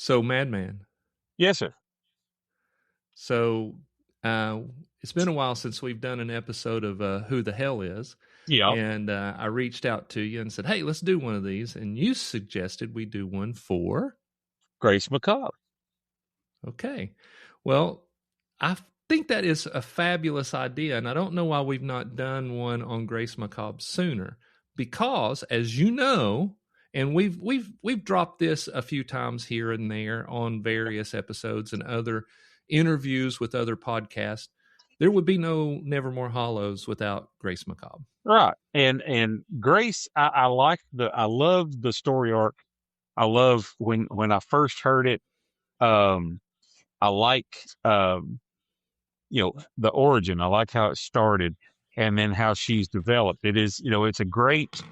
So, Madman. Yes, sir. So, uh, it's been a while since we've done an episode of Who the Hell Is. Yeah. And I reached out to you and said, hey, let's do one of these. And you suggested we do one for. Grace Macabre. Okay. Well, I think that is a fabulous idea. And I don't know why we've not done one on Grace Macabre sooner. Because, as you know, and we've dropped this a few times here and there on various episodes and other interviews with other podcasts. There would be no Nevermore Hollows without Grace Macabre. Right. And Grace, I love the story arc. I love when I first heard it. I like, the origin. I like how it started and then how she's developed. It is, it's a great,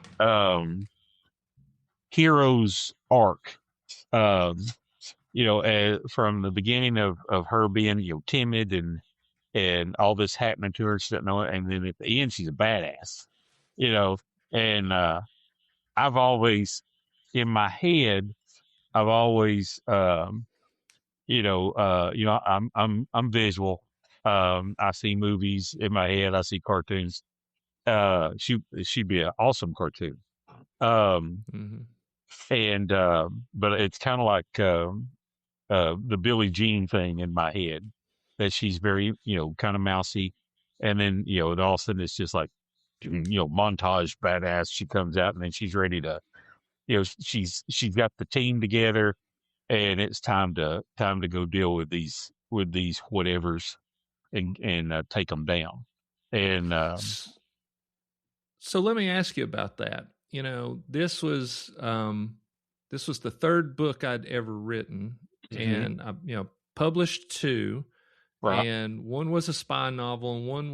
hero's arc. From the beginning of her being, timid and all this happening to her, and then at the end, she's a badass, and, I've always, in my head, I've always, I'm visual. I see movies in my head. I see cartoons. She'd be an awesome cartoon. Mm-hmm. And, but it's kind of like, the Billie Jean thing in my head, that she's very, kind of mousy. And then, and all of a sudden it's just like, montage badass. She comes out and then she's ready to, she's got the team together and it's time to go deal with these whatevers and take them down. And, so let me ask you about that. This was the third book I'd ever written, and I, published two, right. and one was a spy novel, and one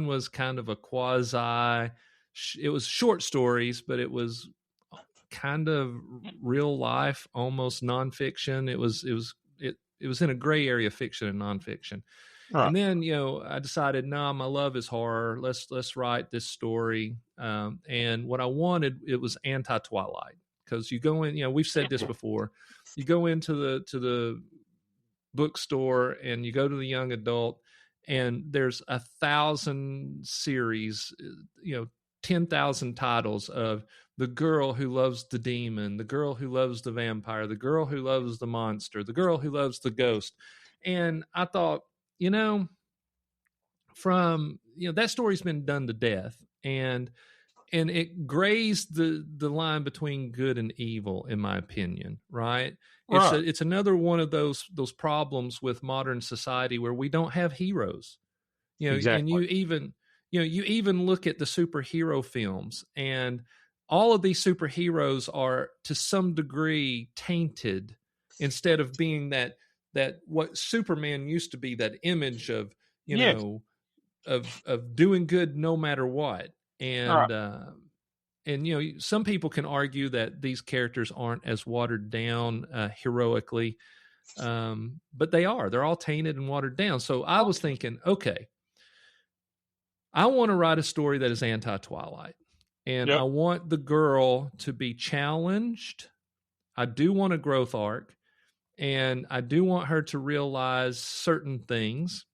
was kind of a quasi. It was short stories, but it was kind of real life, almost nonfiction. It was in a gray area of fiction and nonfiction. Right. And then, I decided, my love is horror. Let's write this story. And what I wanted, it was anti-Twilight, because you go in, we've said this before, you go into the bookstore and you go to the young adult and there's 1,000 series, 10,000 titles of the girl who loves the demon, the girl who loves the vampire, the girl who loves the monster, the girl who loves the ghost. And I thought, that story's been done to death, and it grazed the line between good and evil, in my opinion. Right? It's another one of those problems with modern society where we don't have heroes. Exactly. And you even look at the superhero films, and all of these superheroes are to some degree tainted, instead of being that what Superman used to be, that image of, yes. of doing good no matter what. And, and, some people can argue that these characters aren't as watered down heroically, but they're all tainted and watered down. So I was thinking, okay, I want to write a story that is anti-Twilight, and I want the girl to be challenged. I do want a growth arc, and I do want her to realize certain things,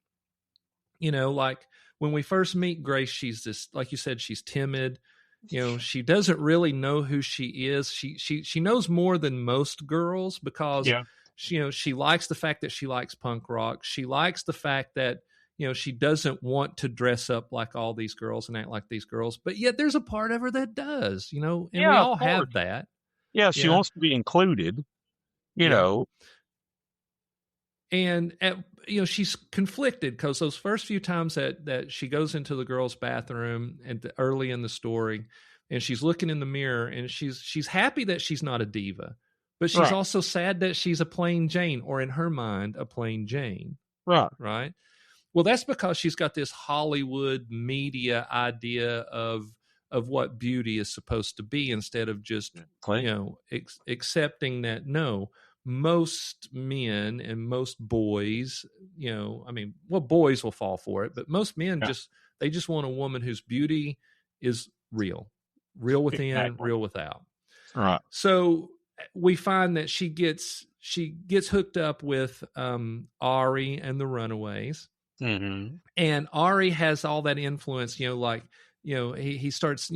like when we first meet Grace, she's this, like you said, she's timid. She doesn't really know who she is. She knows more than most girls, because she likes the fact that she likes punk rock. She likes the fact that, she doesn't want to dress up like all these girls and act like these girls, but yet there's a part of her that does, and we all have that. Yeah. She wants to be included, And she's conflicted, because those first few times that she goes into the girls' bathroom and early in the story, and she's looking in the mirror, and she's happy that she's not a diva, but she's also sad that she's a plain Jane, or in her mind, a plain Jane. Right. Well, that's because she's got this Hollywood media idea of what beauty is supposed to be, instead of just, accepting that, no, most men and most boys, boys will fall for it, but most men they just want a woman whose beauty is real within, real without. Right. So we find that she gets she gets hooked up with Ari and the Runaways, Mm-hmm. and Ari has all that influence. Like he starts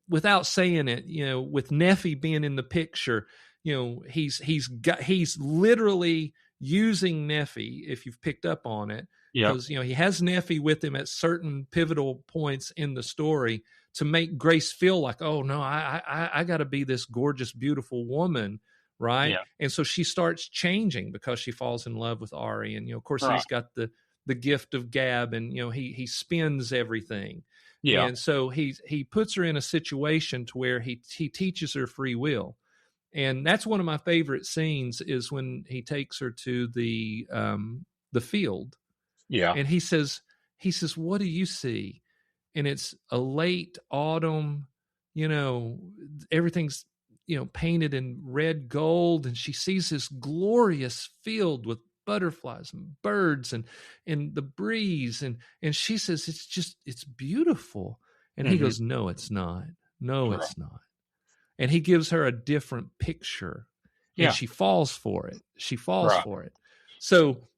without saying it, with Neffy being in the picture, he's literally using Neffy, if you've picked up on it, Yep. because he has Neffy with him at certain pivotal points in the story to make Grace feel like, oh no, I got to be this gorgeous, beautiful woman, right? Yeah. And so she starts changing because she falls in love with Ari, and of course Right. he's got the gift of gab, and he spins everything, Yeah. and so he puts her in a situation to where he teaches her free will. And that's one of my favorite scenes, is when he takes her to the field, Yeah. and he says, what do you see? And it's a late autumn, everything's painted in red gold, and she sees this glorious field with butterflies and birds and the breeze, and she says, it's beautiful. And he Mm-hmm. goes, no, it's not. No, Right. it's not. And he gives her a different picture, and Yeah. she falls for it. She falls Right. for it. So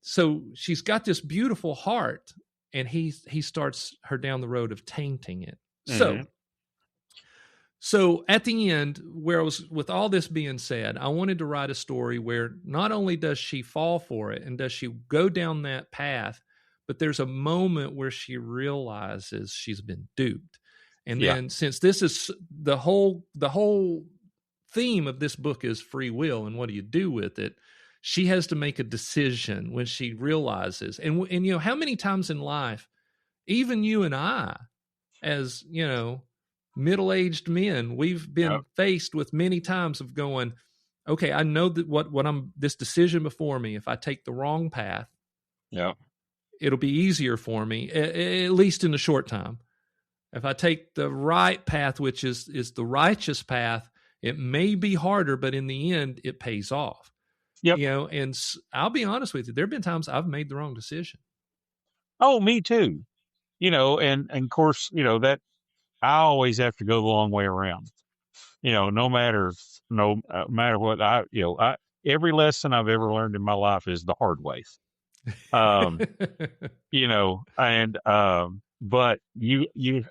she's got this beautiful heart, and he starts her down the road of tainting it. Mm-hmm. So at the end, where I was with all this being said, I wanted to write a story where not only does she fall for it and does she go down that path, but there's a moment where she realizes she's been duped. And Yeah. then, since this is the whole theme of this book is free will and what do you do with it, she has to make a decision when she realizes. And how many times in life, even you and I, as middle-aged men, we've Yep. been faced with many times of going, okay, I know that what I'm this decision before me, if I take the wrong path, Yep. it'll be easier for me, at least in the short time. If I take the right path, which is the righteous path, it may be harder, but in the end, it pays off. Yep. And I'll be honest with you, there have been times I've made the wrong decision. Oh, me too. And of course, that I always have to go the long way around. No matter what every lesson I've ever learned in my life is the hard way. Um, and but you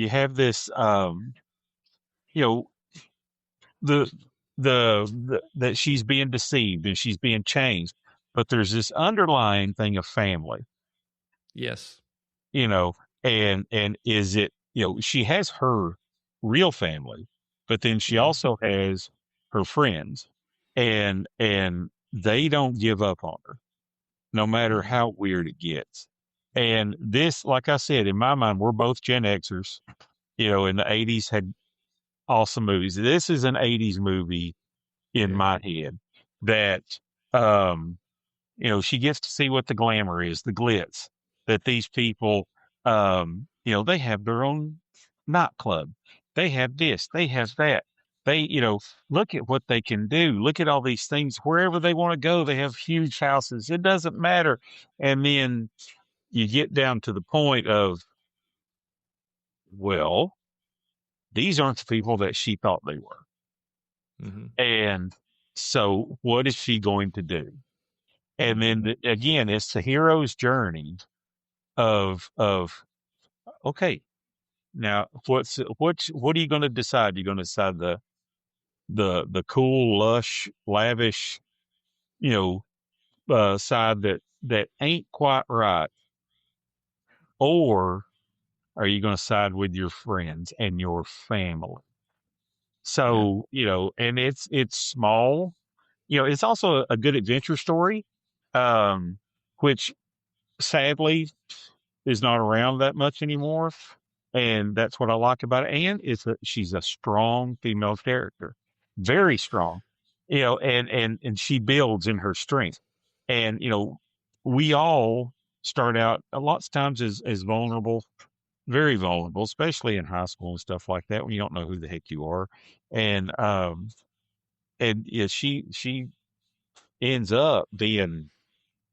have this you know the, that she's being deceived and she's being changed, but there's this underlying thing of family, Yes. you know, and is it, she has her real family, but then she Mhm. also has her friends, and they don't give up on her no matter Mhm. how weird it gets. And this, like I said, in my mind, we're both Gen Xers, in the 80s had awesome movies. This is an 80s movie in Yeah. my head that, um, she gets to see what the glamour is, the glitz, that these people, they have their own nightclub. They have this, they have that. They, look at what they can do. Look at all these things. Wherever they want to go, they have huge houses. It doesn't matter. And then you get down to the point of, well, these aren't the people that she thought they were. Mm-hmm. And so what is she going to do? And Mm-hmm. then again, it's the hero's journey of okay, now what are you going to decide? You're going to decide the cool, lush, lavish, you side that ain't quite right, or are you going to side with your friends and your family? Yeah. So, and it's small. It's also a good adventure story, um, which sadly is not around that much anymore. And that's what I like about it. And she's a strong female character, very strong, and she builds in her strength. And, we all start out a lot of times as vulnerable, very vulnerable, especially in high school and stuff like that, when you don't know who the heck you are. And yeah, she ends up being,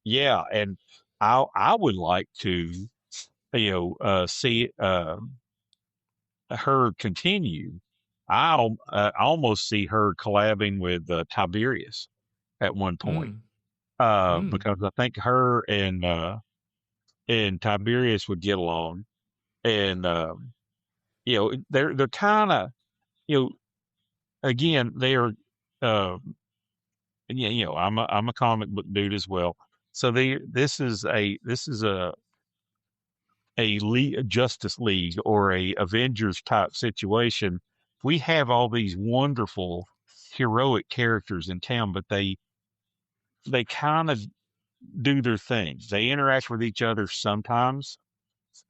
yeah. And I would like to, see her continue. I almost see her collabing with Tiberius at one point, Mm, mm, because I think her and Tiberius would get along, and they're kind of, you know again, they are, uh, yeah, I'm a comic book dude as well. So a Justice League or a Avengers type situation. We have all these wonderful heroic characters in town, but they kind of do their thing. They interact with each other sometimes.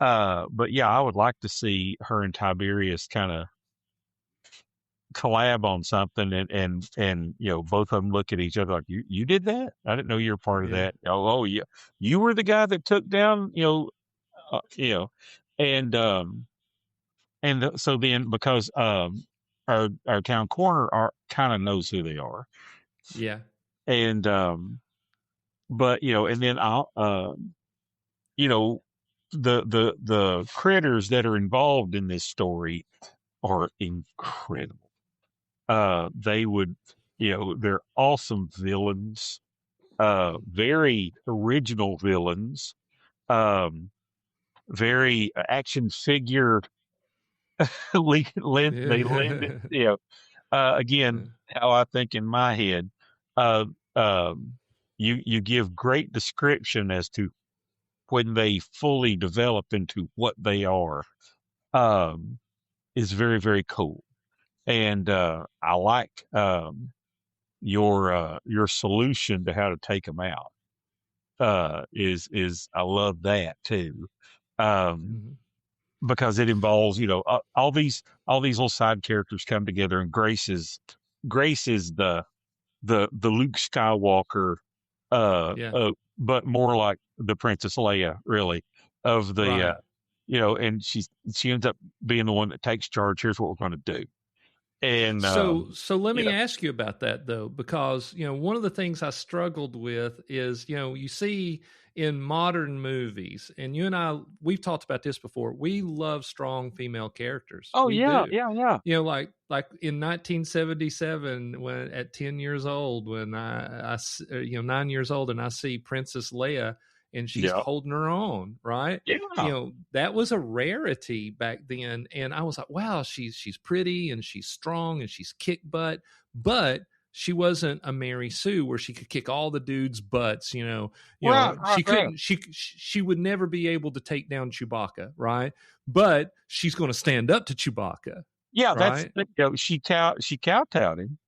But yeah, I would like to see her and Tiberius kind of collab on something, and both of them look at each other like, you did that? I didn't know you were part of yeah, that. Oh yeah, you were the guy that took down, uh, you know and so then, because our town corner are kind of knows who they are, yeah, and but and then I'll you know the critters that are involved in this story are incredible. They would, they're awesome villains, very original villains, um, very action figure. They lend it, yeah, again, how I think in my head, uh, um, you give great description as to when they fully develop into what they are, um, is very, very cool. And I like, your solution to how to take them out. Is I love that too, um, mhm, because it involves, all these little side characters come together, and Grace is the Luke Skywalker, yeah, but more like the Princess Leia, really, of the, right. and she ends up being the one that takes charge. Here's what we're going to do, and So let you me know, ask you about that though, because one of the things I struggled with is you see in modern movies, and you and we've talked about this before. We love strong female characters. oh We yeah, do. yeah, yeah, Like in 1977, when at 10 years old, when 9 years old, and I see Princess Leia and she's yeah, holding her own, right? yeah, That was a rarity back then, and I was like, wow, she's pretty and she's strong and she's kick butt, but she wasn't a Mary Sue where she could kick all the dudes' butts. right, right, She right. couldn't. She would never be able to take down Chewbacca, right? But she's going to stand up to Chewbacca, Yeah, right? she kowtowed him.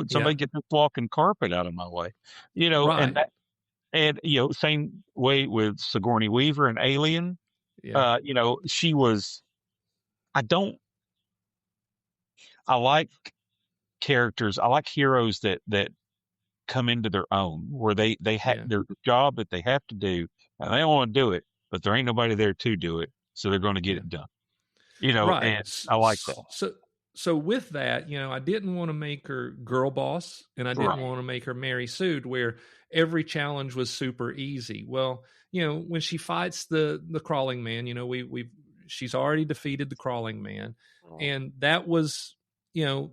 Somebody Yeah, get this walking carpet out of my way. And right. that, and same way with Sigourney Weaver and Alien. Yeah, She was. I don't. I like characters. I like heroes that come into their own, where they have yeah, their job that they have to do, and they don't want to do it, but there ain't nobody there to do it, so they're going to get yeah. it done. Right. And I like that. So with that, I didn't want to make her girl boss, and I didn't Right. want to make her Mary Sue, where every challenge was super easy. Well, when she fights the crawling man, we she's already defeated the crawling man, and that was, you know,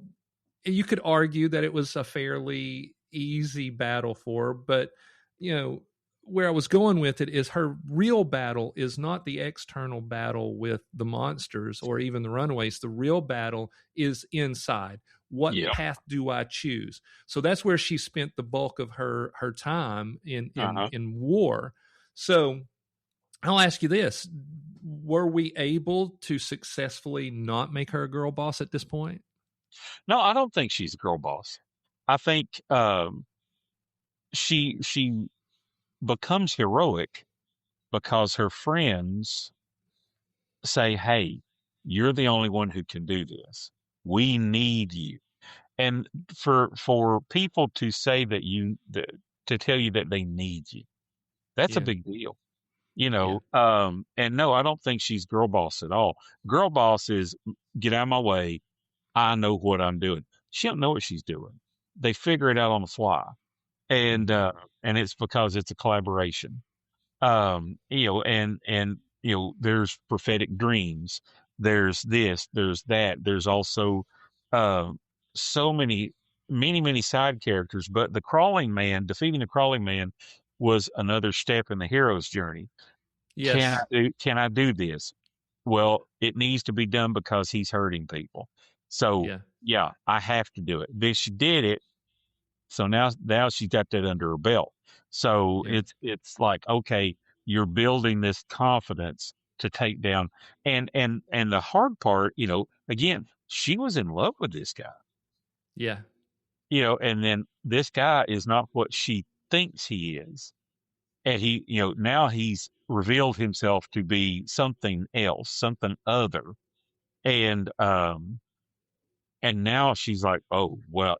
you could argue that it was a fairly easy battle for her, but you know where I was going with it is her real battle is not the external battle with the monsters or even the runaways. The real battle is inside. What Yeah. path do I choose? So that's where she spent the bulk of her time in Uh in huh. in war. So I'll ask you this: were we able to successfully not make her a girl boss at this point? No, I don't think she's a girl boss. I think, she becomes heroic because her friends say, "Hey, you're the only one who can do this. We need you." And for people to say to tell you that they need you, that's a Yeah, big deal. yeah, And no, I don't think she's girl boss at all. Girl boss is, get out of my way. I know what I'm doing. She don't know what she's doing. They figure it out on the fly, and hmm, it's because it's a collaboration. There's prophetic dreams. There's this. There's that. There's also, uh, so many side characters, but defeating the crawling man was another step in the hero's journey. Yes. Can I do this? Well, it needs to be done because he's hurting people. So Yeah. yeah, I have to do it. Then she did it. So now she's got that under her belt. So Yeah. it's like, okay, you're building this confidence to take down and the hard part, again, she was in love with this guy. Yeah. And then this guy is not what she thinks he is. And now he's revealed himself to be something else, something other. And and now she's like, oh, well,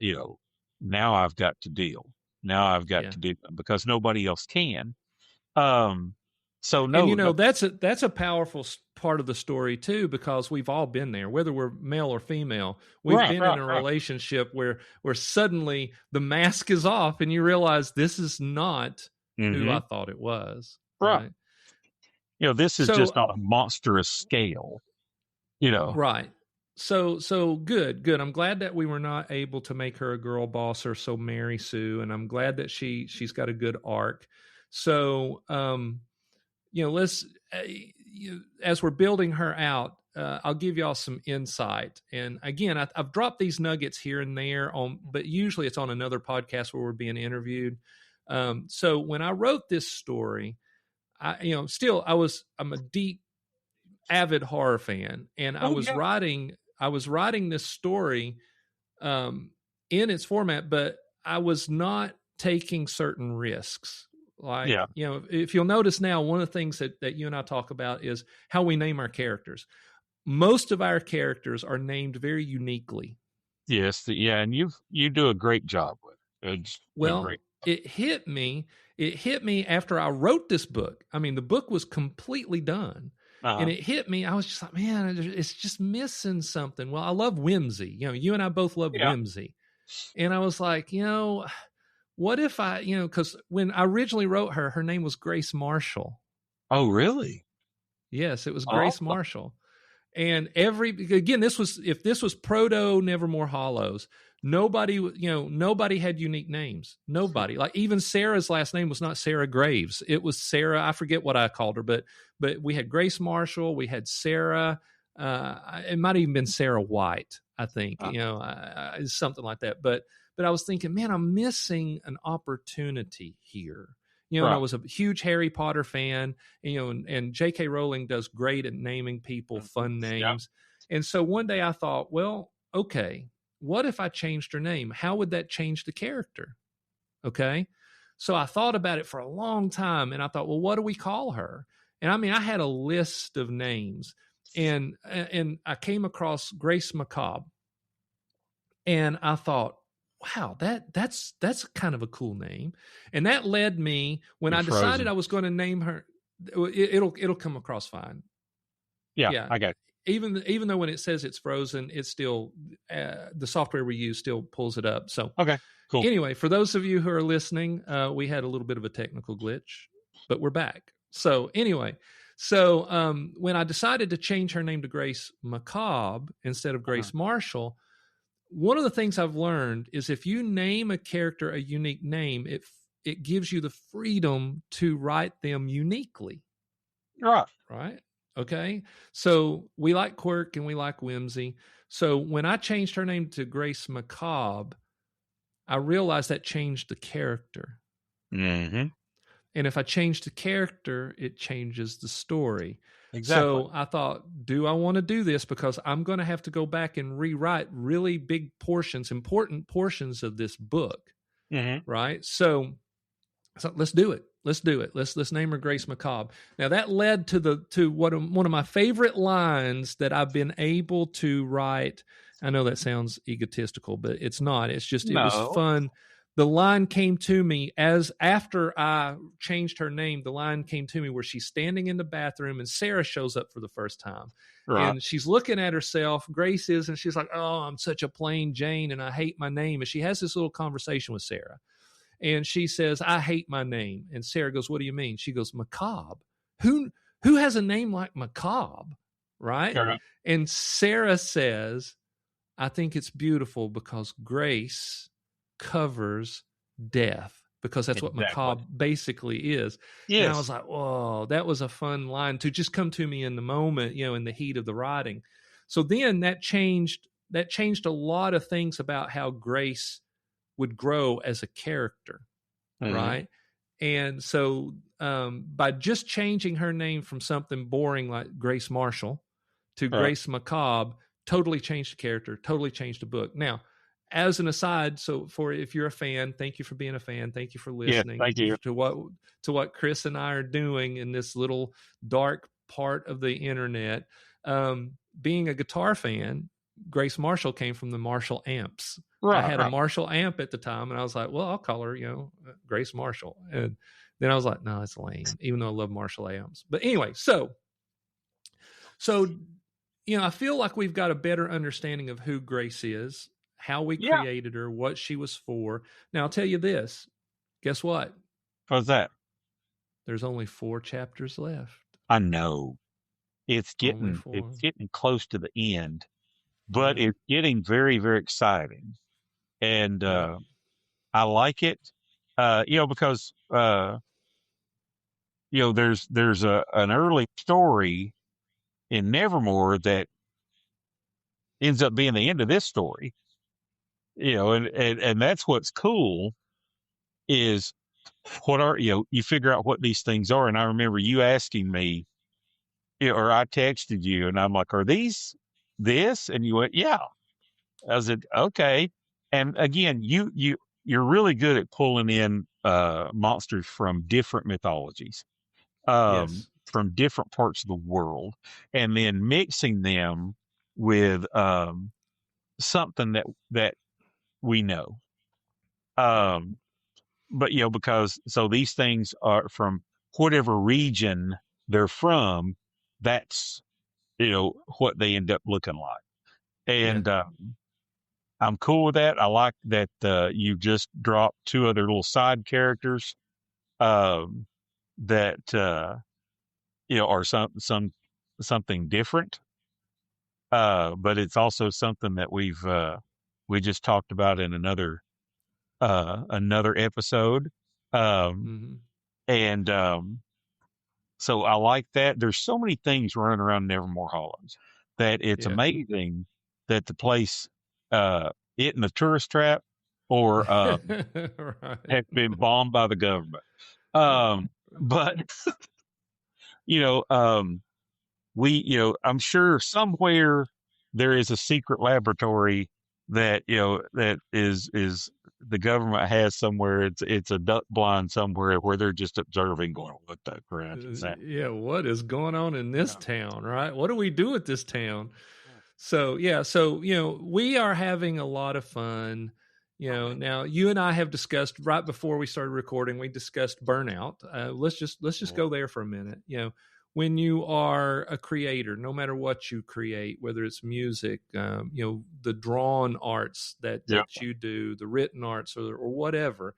now I've got to deal. Now I've got Yeah. to do because nobody else can. Um, so And no, no, that's a powerful part of the story too, because we've all been there, whether we're male or female. We've right, been in right, a right. relationship where suddenly the mask is off, and you realize this is not who I Mm-hmm. thought it was. Right. Right. This is just So on a monstrous scale. You know, right. So good. I'm glad that we were not able to make her a girl boss or so Mary Sue, and I'm glad that she's got a good arc. So let's as we're building her out, I'll give y'all some insight. And again, I've dropped these nuggets here and there but usually it's on another podcast where we're being interviewed. So when I wrote this story, I'm a deep avid horror fan, and oh yeah, I was writing this story in its format, but I was not taking certain risks. Like, yeah, if you'll notice now, one of the things that you and I talk about is how we name our characters. Most of our characters are named very uniquely. yes, yeah, and you do a great job with it. It's a great. Well, it hit me after I wrote this book. I mean, the book was completely done. And Uh-huh. it hit me. I was just like, man, it's just missing something. Well, I love whimsy. You and I both love Yeah. whimsy. And I was like, what if because when I originally wrote her, her name was Grace Marshall. Oh, really? Yes, it was Grace Awesome. Marshall. And again, if this was proto Nevermore Hollows, nobody had unique names. Nobody. Like, even Sarah's last name was not Sarah Graves. It was Sarah. I forget what I called her, but we had Grace Marshall. We had Sarah. It might have even been Sarah White, I think. Something like that. But I was thinking, man, I'm missing an opportunity here. And I Right. was a huge Harry Potter fan, and J.K. Rowling does great at naming people fun names. Yeah. And so one day I thought, well, okay, what if I changed her name? How would that change the character? Okay. So I thought about it for a long time, and I thought, well, what do we call her? And I mean, I had a list of names, and I came across Grace Macabre, and I thought, wow, that's kind of a cool name. And that led me, when You're I decided frozen. I was going to name her, it'll come across fine. Yeah, I got it. Even though when it says it's frozen, it's still the software we use still pulls it up. So okay, cool. Anyway, for those of you who are listening, we had a little bit of a technical glitch, but we're back. So anyway, when I decided to change her name to Grace Macabre instead of Grace Marshall, one of the things I've learned is if you name a character a unique name, it gives you the freedom to write them uniquely. Right? Okay. So we like quirk and we like whimsy. So when I changed her name to Grace Macabre, I realized that changed the character. Mm-hmm. And if I change the character, it changes the story. Exactly. So I thought, do I want to do this? Because I'm going to have to go back and rewrite really big portions, important portions of this book. Mm-hmm. Right. So let's do it. Let's do it. Let's name her Grace Macabre. Now that led to one of my favorite lines that I've been able to write. I know that sounds egotistical, but it's not. It's just, It was fun. The line came to me after I changed her name. The line came to me where she's standing in the bathroom and Sarah shows up for the first time. Right. And she's looking at herself. Grace is, and she's like, "Oh, I'm such a plain Jane and I hate my name." And she has this little conversation with Sarah. And she says, "I hate my name." And Sarah goes, "What do you mean?" She goes, "Macabre. Who has a name like Macabre?" Right? Sure. And Sarah says, I think it's beautiful because Grace covers death, because that's what Exactly. Macabre basically is. And I was Yes. like, whoa, that was a fun line to just come to me in the moment, in the heat of the writing. So then that changed a lot of things about how Grace would grow as a character, Mm-hmm. right? And so by just changing her name from something boring like Grace Marshall to Right. Grace Macabre, totally changed the character, totally changed the book. Now, as an aside, so for if you're a fan, thank you for being a fan. Thank you for Yeah. listening Thank you. to what Chris and I are doing in this little dark part of the internet. Being a guitar fan, Grace Marshall came from the Marshall amps. I Right. had a Right. Marshall amp at the time, and I was like, well, I'll call her, Grace Marshall. And then I was like, no, it's lame, even though I love Marshall amps. But anyway, so I feel like we've got a better understanding of who Grace is, how we Yeah. created her, what she was for. Now, I'll tell you this. Guess what? What's that? There's only 4 chapters left. I know it's Only getting 4. close to the end, but Yeah. it's getting very, very exciting. And Yep. I like it. Because there's an early story in Nevermore that ends up being the end of this story. And that's what's cool is you figure out what these things are. And I remember you asking me, or I texted you, and I'm like, "Are these this?" And you went, "Yeah." I said, "Okay." And again, you're really good at pulling in monsters from different mythologies, Yes. from different parts of the world, and then mixing them with something that we know. Right. Um, but because so these things are from whatever region they're from, that's what they end up looking like. Yeah. And I'm cool with that. I like that you just dropped 2 other little side characters um, that are something different. But it's also something that we just talked about in another episode. Um, Mm-hmm. and So I like that. There's so many things running around Nevermore Hollows that it's Yeah. amazing that the place isn't a tourist trap or Right. has been bombed by the government. But you know, um, I'm sure somewhere there is a secret laboratory that that is the government has somewhere. It's a duck blind somewhere where they're just observing, going, "What the crap is that?" Yeah, what is going on in this Yeah. town, right? What do we do with this town? So, yeah, so, we are having a lot of fun. Now you and I have discussed right before we started recording, we discussed burnout. Let's just go there for a minute. When you are a creator, no matter what you create, whether it's music, the drawn arts that Yeah. you do, the written arts, or whatever,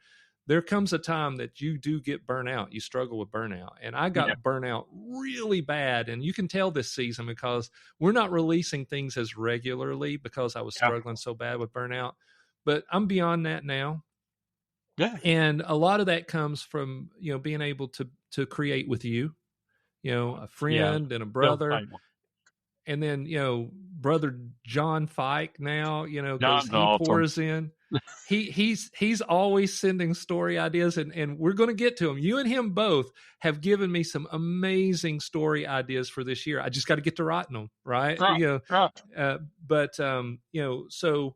there comes a time that you do get burnout. You struggle with burnout. And I Yeah. got burnout really bad. And you can tell this season because we're not releasing things as regularly because I was Yeah. struggling so bad with burnout. But I'm beyond that now. Yeah. And a lot of that comes from, being able to create with you, a Yeah. friend and a Well, brother, and then brother John Fike now, because John's he awesome. pours in. He's always sending story ideas, and we're going to get to him. You and him both have given me some amazing story ideas for this year. I just got to get to writing them, right? Right. Right. But so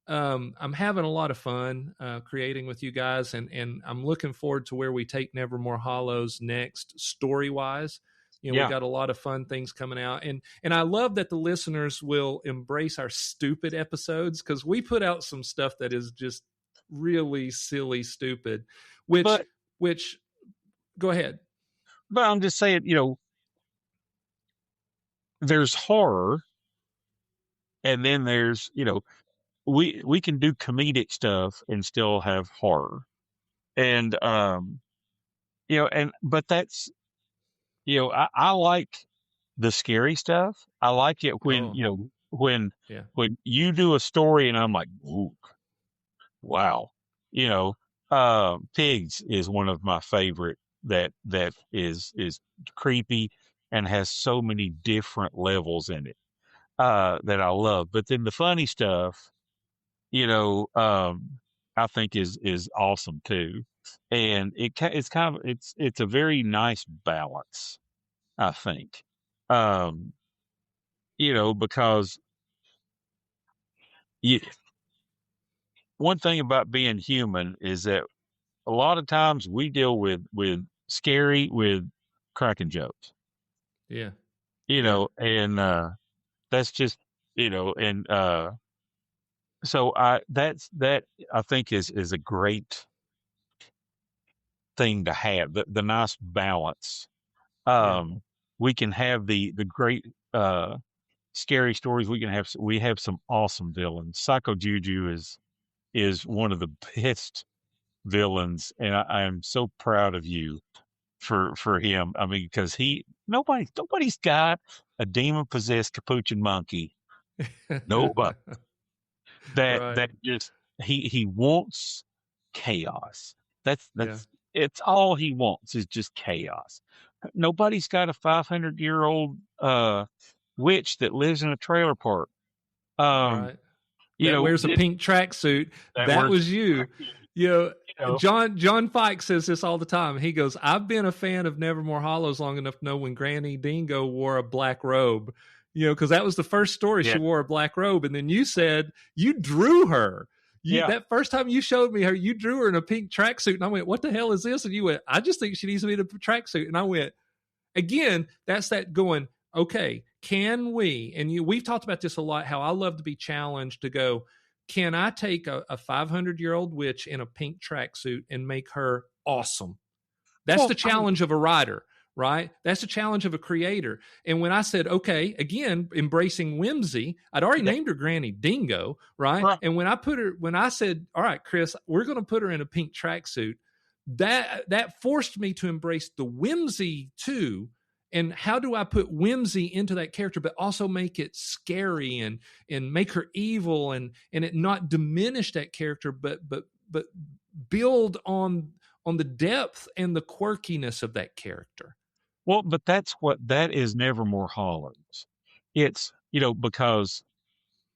I'm having a lot of fun creating with you guys, and I'm looking forward to where we take Nevermore Hollows next, story wise. We Yeah. got a lot of fun things coming out, and I love that the listeners will embrace our stupid episodes, because we put out some stuff that is just really silly, stupid. Which But which go ahead. I'm just saying, there's horror, and then there's we can do comedic stuff and still have horror, and and but that's I like the scary stuff. I like it when Oh when Yeah. you do a story and I'm like, ooh, wow, you know, Pigs is one of my favorite that is creepy and has so many different levels in it that I love. But then the funny stuff, you know, I think is awesome too, and it's kind of it's a very nice balance, I think, um, because you, one thing about being human is that a lot of times we deal with scary with cracking jokes, Yeah. Yeah. and that's just and so that I think is a great thing to have, the nice balance. Yeah. um we can have the great scary stories. We have some awesome villains. Psycho Juju is one of the best villains, and I am so proud of you for him. I mean, because nobody's got a demon possessed capuchin monkey. Nobody. Right. That just he wants chaos. Yeah. That's it's all he wants is just chaos. Nobody's got a 500-year-old witch that lives in a trailer park. Um, Right. That wears a did pink tracksuit. that That works? was you. You know, You know, John Fike says this all the time. He goes, "I've been a fan of Nevermore Hollows long enough to know when Granny Dingo wore a black robe. You know, because that was the first story yeah, she wore a black robe, and then you said you drew her. You yeah. that first time you showed me her, you drew her in a pink tracksuit, and I went, "What the hell is this?" And you went, "I just think she needs to be in a tracksuit." And I went, again, that's that going, okay, can we, and we've talked about this a lot, how I love to be challenged to go, can I take a 500-year-old witch in a pink tracksuit and make her awesome? That's the Well, I mean, challenge of a writer, right? That's the challenge of a creator. And when I said, okay, again, embracing whimsy, I'd already yeah, named her Granny Dingo, right? right. And when I said, all right, Chris, we're going to put her in a pink tracksuit, that forced me to embrace the whimsy too. And how do I put whimsy into that character, but also make it scary and make her evil and it not diminish that character, but build on the depth and the quirkiness of that character. Well, but that is Nevermore Hollows. It's because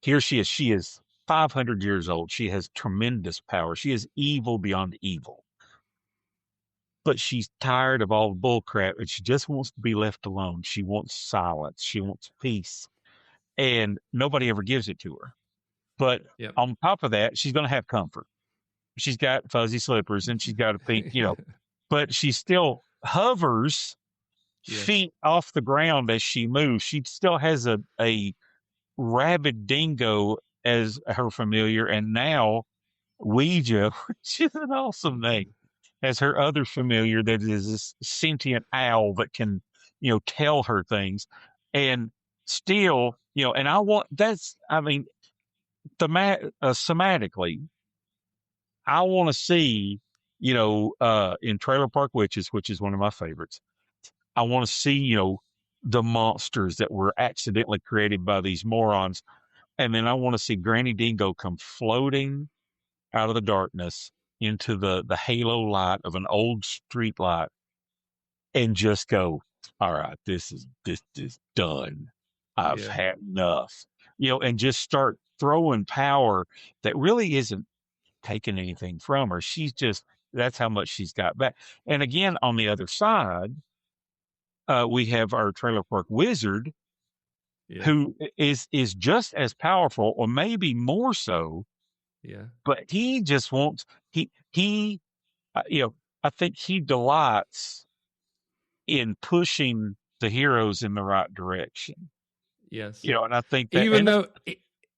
here she is. She is 500 years old. She has tremendous power. She is evil beyond evil. But she's tired of all the bull crap and she just wants to be left alone. She wants silence. She wants peace. And nobody ever gives it to her. But Yep. on top of that, she's going to have comfort. She's got fuzzy slippers and she's got a pink, but she still hovers Yes. feet off the ground as she moves. She still has a rabid dingo as her familiar, and now Ouija, which is an awesome name, as her other familiar that is this sentient owl that can, tell her things. And still, and I mean, thematically, I want to see, in Trailer Park Witches, which is one of my favorites, I want to see, the monsters that were accidentally created by these morons. And then I want to see Granny Dingo come floating out of the darkness into the halo light of an old street light and just go, all right, this is done. I've Yeah. had enough, and just start throwing power that really isn't taking anything from her. That's how much she's got back. And again, on the other side, we have our trailer park wizard Yeah. who is just as powerful or maybe more so, Yeah. but he just wants he I think he delights in pushing the heroes in the right direction. Yes. And I think that Even and though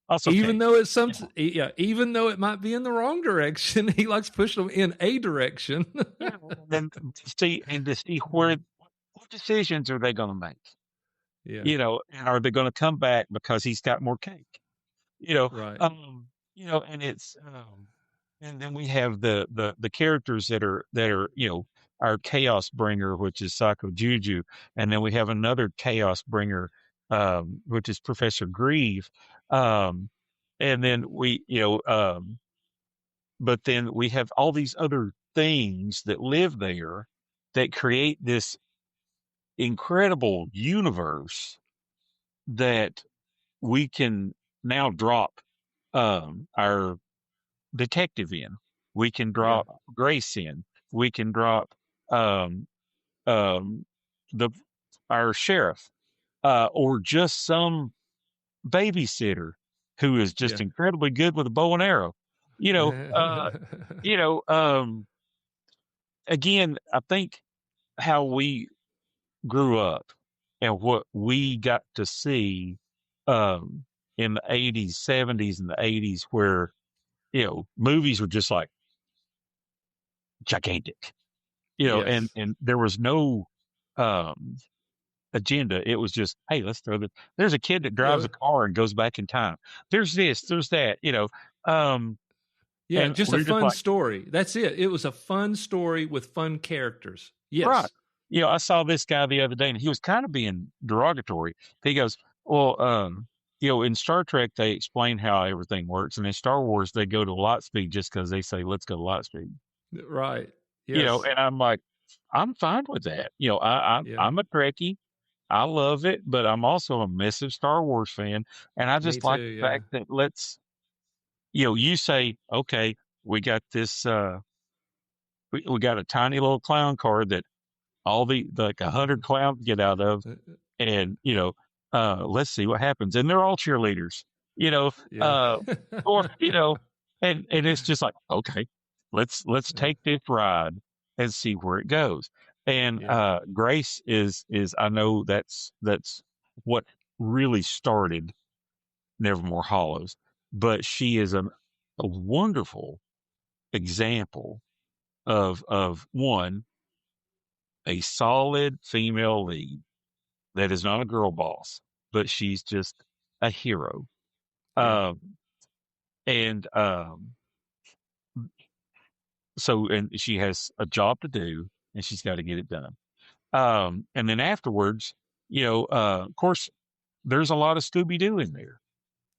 that's okay. even though it's some Yeah. yeah, even though it might be in the wrong direction, he likes pushing them in a direction. Yeah, and then to see what decisions are they going to make? Yeah. And are they going to come back because he's got more cake? You know, Right. and it's and then we have the characters that are our chaos bringer, which is Psycho Juju, and then we have another chaos bringer which is Professor Grieve. Um, and then but then we have all these other things that live there that create this incredible universe that we can now drop our detective in. We can Yeah. drop Grace in. We can drop um, um, the our sheriff, or just some babysitter who is just Yeah. incredibly good with a bow and arrow. You know, uh, you know. Again, I think how we grew up and what we got to see um, in the 80s, 70s, and the 80s, where movies were just like gigantic, and Yes. there was no um, agenda. It was just, hey, let's throw the. There's a kid that drives Yeah. a car and goes back in time. There's this, there's that, um, Yeah. and Just a we're just fun like, story. That's it. It was a fun story with fun characters. right. Yes. I saw this guy the other day, and he was kind of being derogatory. He goes, well, in Star Trek they explain how everything works, and in Star Wars they go to light speed just because they say let's go to light speed. Right. Yes. And I'm like, I'm fine with that. Yeah. I'm a Trekkie. I love it, but I'm also a massive Star Wars fan, and I Me just too. like the Yeah. fact that you say, okay, we got this, we got a tiny little clown car that all the like 100 clowns get out of, and let's see what happens, and they're all cheerleaders, you know, Yeah. uh, or and it's just like, okay, let's take this ride and see where it goes. And Yeah. Grace is I know that's what really started Nevermore Hollows, but she is a wonderful example of one, a solid female lead that is not a girl boss, but she's just a hero. Yeah. Um, and so, and she has a job to do, and she's got to get it done. And then afterwards, of course, there's a lot of Scooby Doo in there.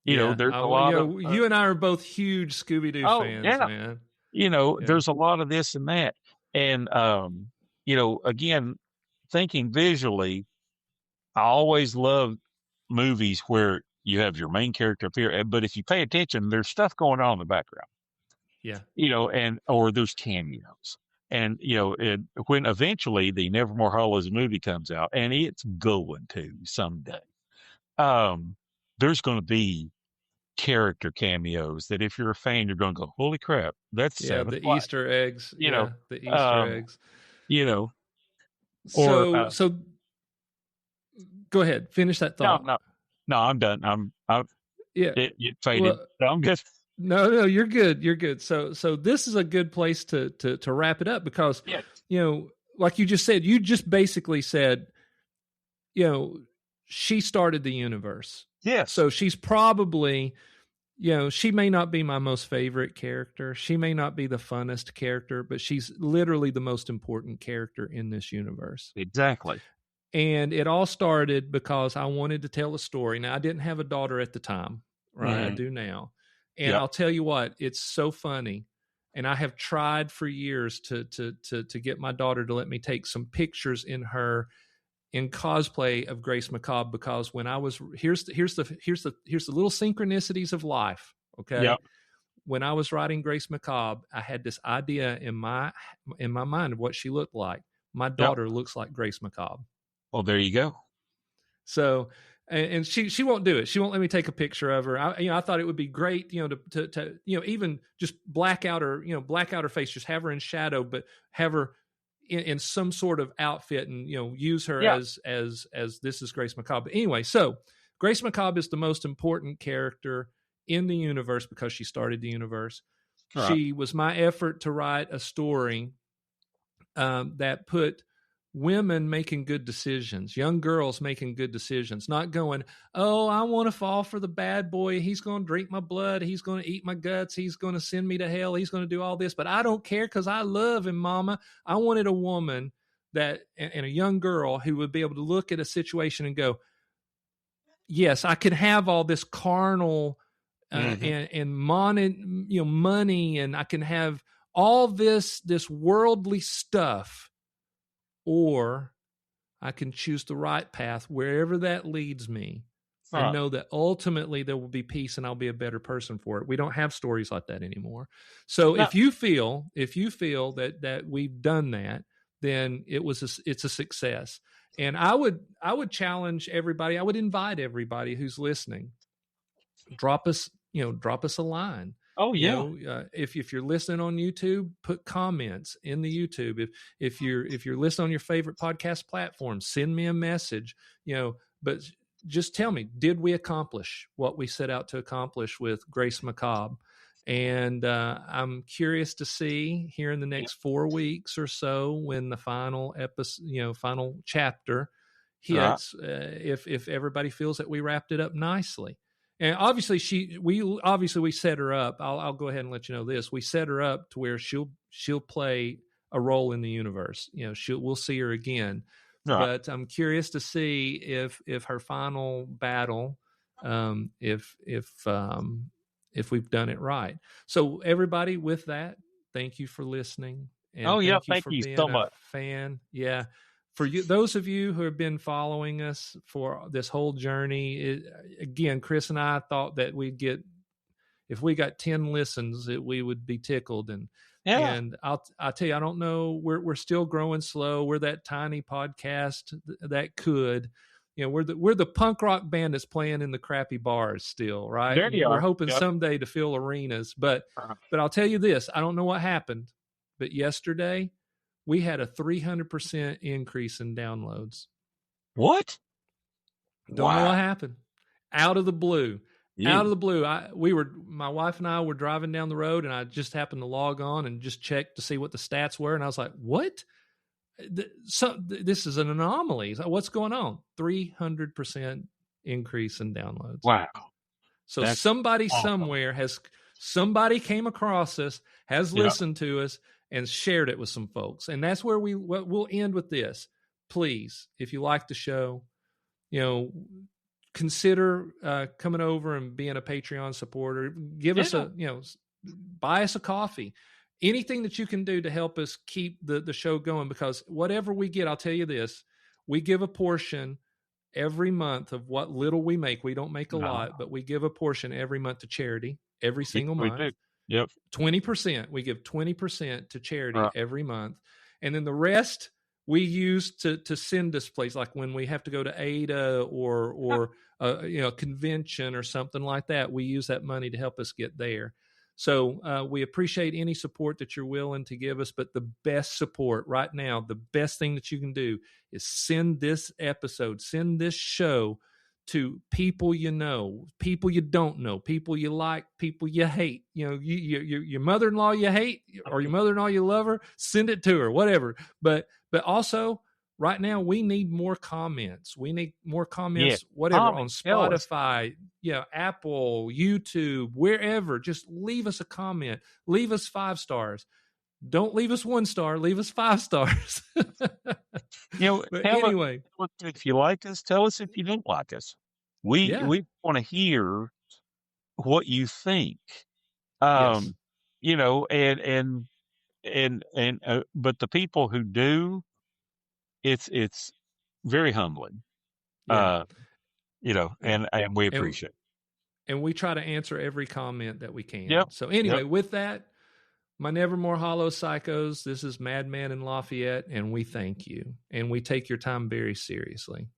Yeah. There's a lot of, You and I are both huge Scooby Doo oh fans, yeah, man. Yeah. there's a lot of this and that. And, again, thinking visually, I always love movies where you have your main character appear, but if you pay attention, there's stuff going on in the background, Yeah. or there's cameos. And, when eventually the Nevermore Hollows movie comes out, and it's going to someday, um, there's going to be character cameos that if you're a fan, you're going to go, holy crap, that's Yeah. Seven The Flash, Easter eggs. you know, Yeah. The Easter um, eggs. you know, or, So go ahead. Finish that no, thought. no, no, I'm done. Yeah. It faded. Well, So I'm good. no, you're good. You're good. So this is a good place to wrap it up because, Yeah. like you just said, you just basically said, she started the universe. Yes. So she's probably, she may not be my most favorite character. She may not be the funnest character, but she's literally the most important character in this universe. Exactly. And it all started because I wanted to tell a story. Now, I didn't have a daughter at the time, right? I do now. And Yep. I'll tell you what, it's so funny. And I have tried for years to get my daughter to let me take some pictures in cosplay of Grace Macabre, because when I was here's the little synchronicities of life. Okay. Yep. When I was writing Grace Macabre, I had this idea in my mind of what she looked like. My daughter looks like Grace Macabre. Well, there you go. So, and she won't do it. She won't let me take a picture of her. I thought it would be great, to even just black out her face, just have her in shadow, but have her in some sort of outfit, and use her as this is Grace Macabre. But anyway, so Grace Macabre is the most important character in the universe because she started the universe. Right. She was my effort to write a story that put women making good decisions, young girls making good decisions, not going, oh, I want to fall for the bad boy. He's going to drink my blood. He's going to eat my guts. He's going to send me to hell. He's going to do all this, but I don't care because I love him, mama. I wanted a woman and a young girl who would be able to look at a situation and go, yes, I could have all this carnal and money, and I can have all this worldly stuff, or I can choose the right path wherever that leads me, and know that ultimately there will be peace and I'll be a better person for it. We don't have stories like that anymore. So No. if you feel that we've done that, then it's a success. And I would challenge everybody. I would invite everybody who's listening, drop us a line. Oh yeah. If you're listening on YouTube, put comments in the YouTube. If you're listening on your favorite podcast platform, send me a message. But just tell me, did we accomplish what we set out to accomplish with Grace Macabre? And I'm curious to see here in the next 4 weeks or so, when the final episode, final chapter hits, if everybody feels that we wrapped it up nicely. And obviously we set her up. I'll go ahead and let you know this. We set her up to where she'll play a role in the universe. We'll see her again. But I'm curious to see if her final battle, if we've done it right. So everybody, with that, thank you for listening, and thank you for being so a much. fan. Yeah. For you, those of you who have been following us for this whole journey, again, Chris and I thought that if we got 10 listens, we would be tickled. And I'll tell you, I don't know. We're still growing slow. We're that tiny podcast that could, we're the punk rock band that's playing in the crappy bars still, right? There you We're are. hoping someday to fill arenas, but I'll tell you this: I don't know what happened, but yesterday we had a 300% increase in downloads. What? Don't know what happened. Out of the blue. Out of the blue. My wife and I were driving down the road, and I just happened to log on and just check to see what the stats were. And I was like, what? This is an anomaly. What's going on? 300% increase in downloads. Wow. So somebody somewhere somebody came across us, has listened to us, and shared it with some folks. And that's where we'll end with this. Please, if you like the show, consider coming over and being a Patreon supporter. Give us buy us a coffee. Anything that you can do to help us keep the show going, because whatever we get, I'll tell you this, we give a portion every month of what little we make. We don't make a lot, but we give a portion every month to charity, every single month. We do. Yep. 20%. We give 20% to charity every month. And then the rest we use to send us places, like when we have to go to Ada or a convention or something like that. We use that money to help us get there. So we appreciate any support that you're willing to give us. But the best support right now, the best thing that you can do is send this episode, send this show to people people you don't know, people you like, people you hate. Your mother-in-law you hate, or your mother-in-law you love her, send it to her, whatever. But also, right now, we need more comments. We need more comments, whatever, on Spotify, Apple, YouTube, wherever. Just leave us a comment. Leave us 5 stars. Don't leave us 1 star. Leave us 5 stars. Anyway, if you like us, tell us if you don't like us. We want to hear what you think. But the people who do, it's very humbling. And we appreciate it. And we try to answer every comment that we can. Yep. So anyway, with that, my Nevermore Hollow Psychos, this is Madman and Lafayette, and we thank you. And we take your time very seriously.